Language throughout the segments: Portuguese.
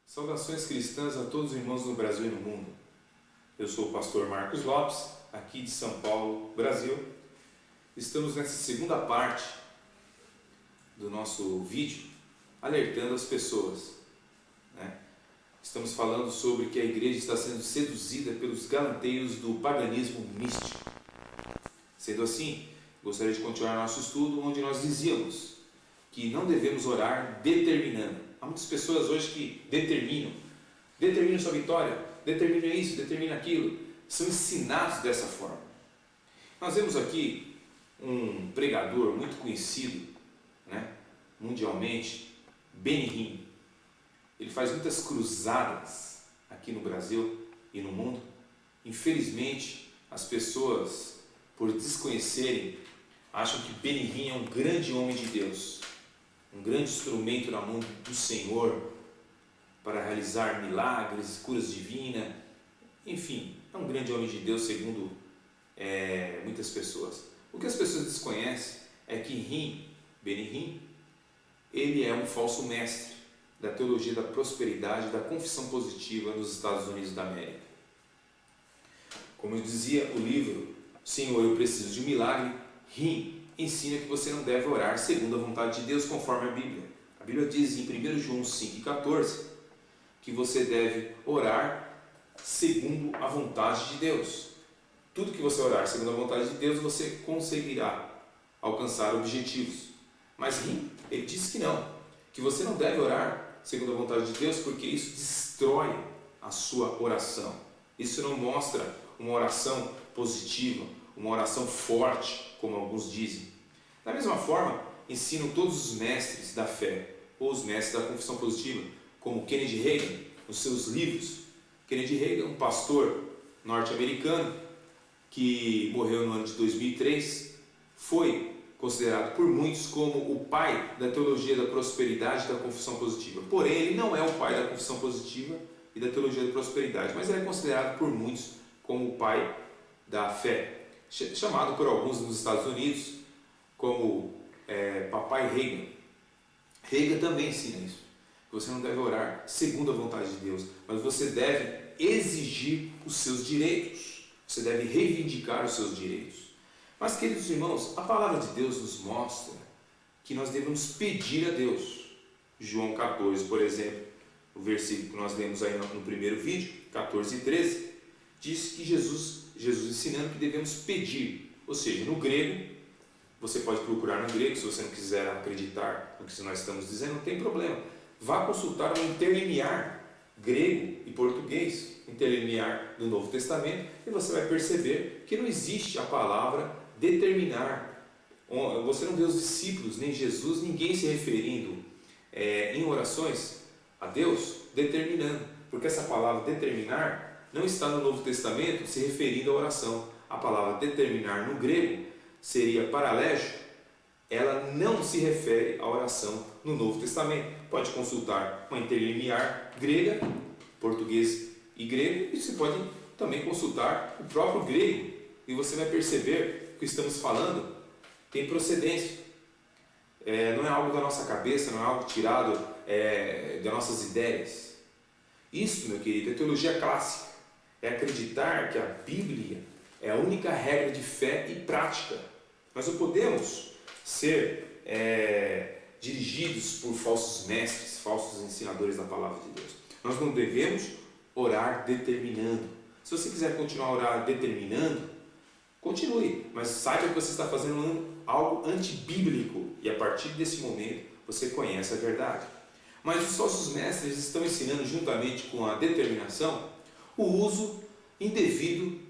Saudações cristãs a todos os irmãos no Brasil e no mundo. Eu sou o pastor Marcos Lopes, aqui de São Paulo, Brasil. Estamos nessa segunda parte do nosso vídeo, alertando as pessoas, Estamos falando sobre que a igreja está sendo seduzida pelos galanteios do paganismo místico. Sendo assim, gostaria de continuar nosso estudo onde nós dizíamos que não devemos orar determinando. Há muitas pessoas hoje que determinam sua vitória, determinam isso, determinam aquilo. São ensinados dessa forma. Nós vemos aqui um pregador muito conhecido, mundialmente, Benny Hinn. Ele faz muitas cruzadas aqui no Brasil e no mundo. Infelizmente, as pessoas, por desconhecerem, acham que Benny Hinn é um grande homem de Deus, um grande instrumento na mão do Senhor para realizar milagres, curas divinas. Enfim, é um grande homem de Deus segundo muitas pessoas. O que as pessoas desconhecem é que Benny Hinn, ele é um falso mestre da teologia da prosperidade, da confissão positiva nos Estados Unidos da América. Como eu dizia o livro Senhor, eu preciso de um milagre, Hinn ensina que você não deve orar segundo a vontade de Deus, conforme a Bíblia. A Bíblia diz em 1 João 5,14 que você deve orar segundo a vontade de Deus. Tudo que você orar segundo a vontade de Deus, você conseguirá alcançar objetivos. Mas Hinn, ele diz que não, que você não deve orar segundo a vontade de Deus, porque isso destrói a sua oração. Isso não mostra uma oração positiva, uma oração forte, como alguns dizem. Da mesma forma, ensinam todos os mestres da fé, ou os mestres da confissão positiva, como Kennedy Hagin, nos seus livros. Kennedy Hagin é um pastor norte-americano que morreu no ano de 2003, foi considerado por muitos como o pai da teologia da prosperidade e da confissão positiva. Porém, ele não é o pai da confissão positiva e da teologia da prosperidade, mas ele é considerado por muitos como o pai da fé, chamado por alguns nos Estados Unidos como Papai Reagan. Reagan também ensina isso, que você não deve orar segundo a vontade de Deus, mas você deve exigir os seus direitos, você deve reivindicar os seus direitos. Mas, queridos irmãos, a palavra de Deus nos mostra que nós devemos pedir a Deus. João 14, por exemplo, o versículo que nós lemos aí no primeiro vídeo, 14 e 13, diz que Jesus ensinando que devemos pedir. Ou seja, no grego, você pode procurar no grego, se você não quiser acreditar no que nós estamos dizendo, não tem problema. Vá consultar um interlinear grego e português, interlinear do Novo Testamento, e você vai perceber que não existe a palavra determinar. Você não vê os discípulos, nem Jesus, ninguém se referindo em orações a Deus, determinando, porque essa palavra determinar não está no Novo Testamento se referindo à oração. A palavra determinar no grego seria paralégio, ela não se refere à oração no Novo Testamento. Pode consultar uma interlinear grega, português e grego, e você pode também consultar o próprio grego, e você vai perceber que estamos falando tem procedência. Não é algo da nossa cabeça, não é algo tirado das nossas ideias. Isso, meu querido, é teologia clássica. É acreditar que a Bíblia é a única regra de fé e prática. Nós não podemos ser dirigidos por falsos mestres, falsos ensinadores da palavra de Deus. Nós não devemos orar determinando. Se você quiser continuar a orar determinando, continue, mas saiba que você está fazendo algo antibíblico, e a partir desse momento você conhece a verdade. Mas os falsos mestres estão ensinando, juntamente com a determinação, o uso indevido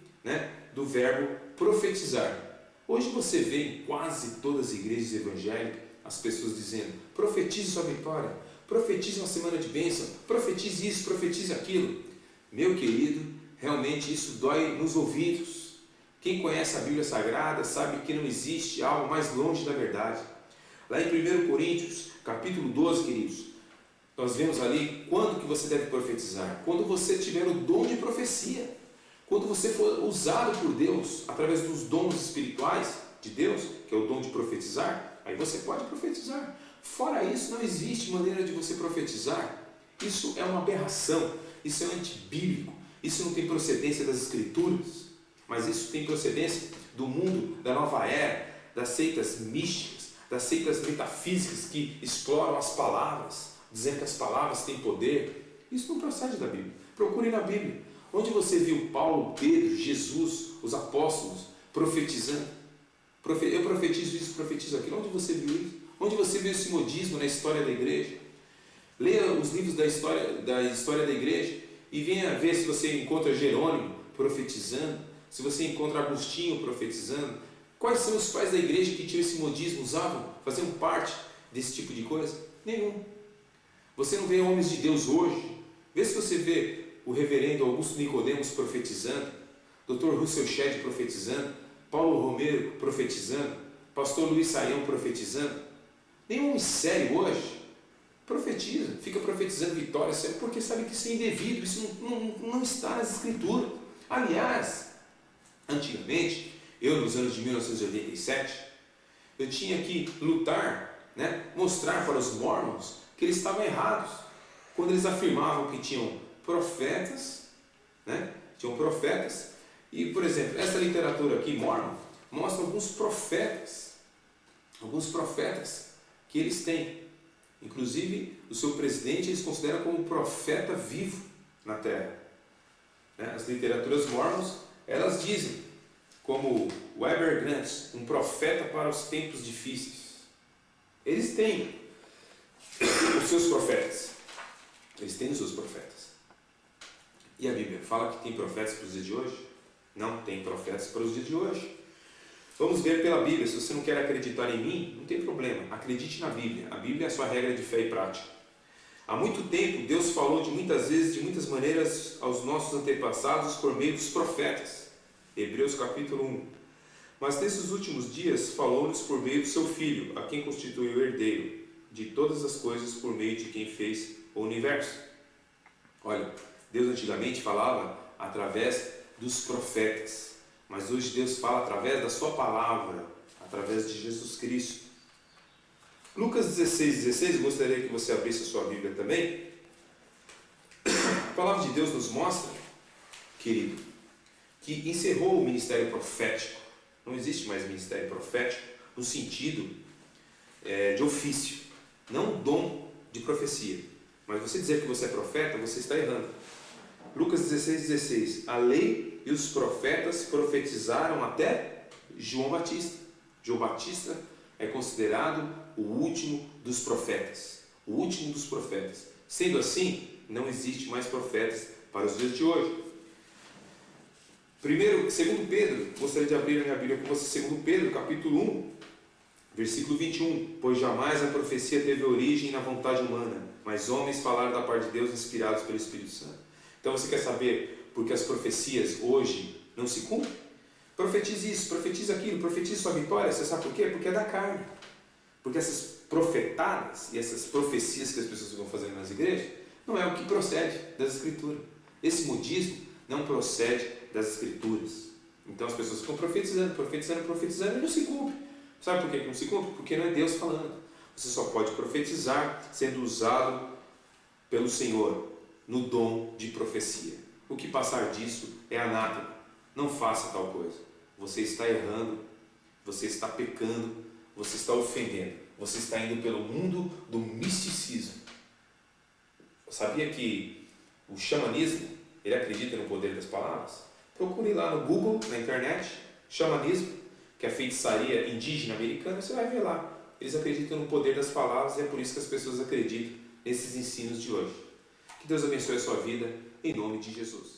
do verbo profetizar. Hoje você vê em quase todas as igrejas evangélicas as pessoas dizendo: profetize sua vitória, profetize uma semana de bênção, profetize isso, profetize aquilo. Meu querido, realmente isso dói nos ouvidos. Quem conhece a Bíblia Sagrada sabe que não existe algo mais longe da verdade. Lá em 1 Coríntios, capítulo 12, queridos, nós vemos ali quando que você deve profetizar. Quando você tiver o dom de profecia. Quando você for usado por Deus, através dos dons espirituais de Deus, que é o dom de profetizar, aí você pode profetizar. Fora isso, não existe maneira de você profetizar Isso é uma aberração, isso é antibíblico, isso não tem procedência das Escrituras, mas isso tem procedência do mundo da nova era, das seitas místicas, das seitas metafísicas que exploram as palavras, dizendo que as palavras têm poder. Isso não procede da Bíblia. Procure na Bíblia. Onde você viu Paulo, Pedro, Jesus, os apóstolos profetizando? Eu profetizo isso, profetizo aquilo. Onde você viu isso? Onde você viu esse modismo na história da igreja? Leia os livros da história da igreja e venha ver se você encontra Jerônimo profetizando, se você encontra Agostinho profetizando. Quais são os pais da igreja que tinham esse modismo, usavam, faziam parte desse tipo de coisa? Nenhum. Você não vê homens de Deus hoje. Vê se você vê o reverendo Augusto Nicodemos profetizando, Dr. Russell Shedd profetizando, Paulo Romero profetizando, pastor Luiz Saião profetizando. Nenhum homem sério hoje profetiza, fica profetizando vitória, porque sabe que isso é indevido, isso não está nas Escrituras. Aliás, antigamente, eu nos anos de 1987, eu tinha que lutar, mostrar para os mormons que eles estavam errados, quando eles afirmavam que tinham profetas, e, por exemplo, essa literatura aqui, mormon, mostra alguns profetas que eles têm. Inclusive, o seu presidente eles consideram como profeta vivo na Terra. As literaturas mormons, elas dizem, como Weber Grant, um profeta para os tempos difíceis. Eles têm os seus profetas. Eles têm os seus profetas. E a Bíblia fala que tem profetas para os dias de hoje? Não tem profetas para os dias de hoje. Vamos ver pela Bíblia. Se você não quer acreditar em mim, não tem problema. Acredite na Bíblia. A Bíblia é a sua regra de fé e prática. Há muito tempo, Deus falou de muitas vezes, de muitas maneiras, aos nossos antepassados por meio dos profetas. Hebreus capítulo 1. Mas nesses últimos dias, falou-nos por meio do seu Filho, a quem constituiu o herdeiro de todas as coisas, por meio de quem fez o universo. Olha, Deus antigamente falava através dos profetas, mas hoje Deus fala através da sua palavra, através de Jesus Cristo. Lucas 16, eu gostaria que você abrisse a sua Bíblia também. A palavra de Deus nos mostra, querido, que encerrou o ministério profético. Não existe mais ministério profético no sentido de ofício, não dom de profecia. Mas você dizer que você é profeta, você está errando. Lucas 16. A lei e os profetas profetizaram até João Batista. João Batista é considerado o último dos profetas. O último dos profetas. Sendo assim, não existe mais profetas para os dias de hoje. Segundo Pedro, gostaria de abrir a minha Bíblia com você, segundo Pedro, capítulo 1, versículo 21. Pois jamais a profecia teve origem na vontade humana, mas homens falaram da parte de Deus inspirados pelo Espírito Santo. Então você quer saber por que as profecias hoje não se cumprem? Profetize isso, profetize aquilo, profetize sua vitória. Você sabe por quê? Porque é da carne. Porque essas profetadas e essas profecias que as pessoas vão fazendo nas igrejas não é o que procede das Escrituras. Esse modismo não procede das Escrituras. Então as pessoas ficam profetizando e não se cumpre. Sabe por que não se cumpre? Porque não é Deus falando. Você só pode profetizar sendo usado pelo Senhor no dom de profecia. O que passar disso é anátema. Não faça tal coisa. Você está errando, você está pecando, você está ofendendo, você está indo pelo mundo do misticismo. Sabia que o xamanismo, ele acredita no poder das palavras? Procure lá no Google, na internet, xamanismo, que é a feitiçaria indígena americana, você vai ver lá. Eles acreditam no poder das palavras e é por isso que as pessoas acreditam nesses ensinos de hoje. Que Deus abençoe a sua vida, em nome de Jesus.